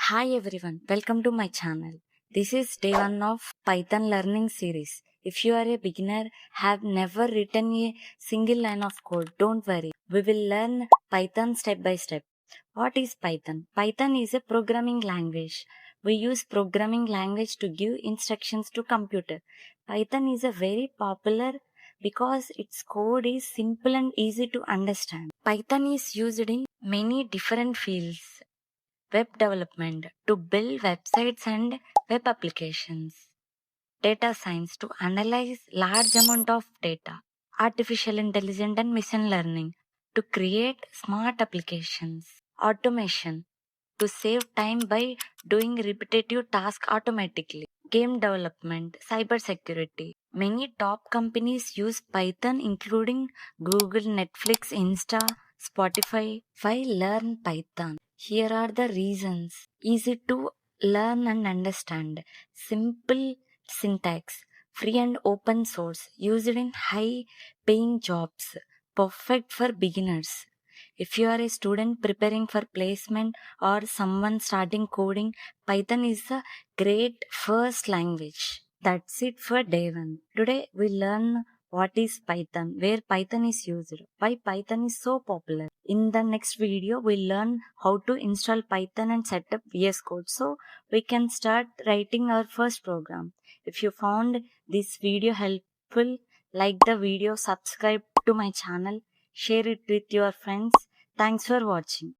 Hi everyone, welcome to my channel. This is day 1 of Python learning series. If you are a beginner, have never written a single line of code, don't worry. We will learn Python step by step. What is Python? Python is a programming language. We use programming language to give instructions to computer. Python is a very popular because its code is simple and easy to understand. Python is used in many different fields. Web development to build websites and web applications, data science to analyze large amount of data, artificial intelligence and machine learning to create smart applications, automation to save time by doing repetitive tasks automatically, game development, cybersecurity. Many top companies use Python including Google, Netflix, Insta, Spotify. Why learn Python? Here are the reasons. Easy to learn and understand. Simple syntax. Free and open source. Used in high paying jobs. Perfect for beginners. If you are a student preparing for placement or someone starting coding, Python is a great first language. That's it for day 1. Today we learn what is Python, where Python is used, why Python is so popular. In the next video, we'll learn how to install Python and set up VS Code so we can start writing our first program. If you found this video helpful, like the video, subscribe to my channel, share it with your friends. Thanks for watching.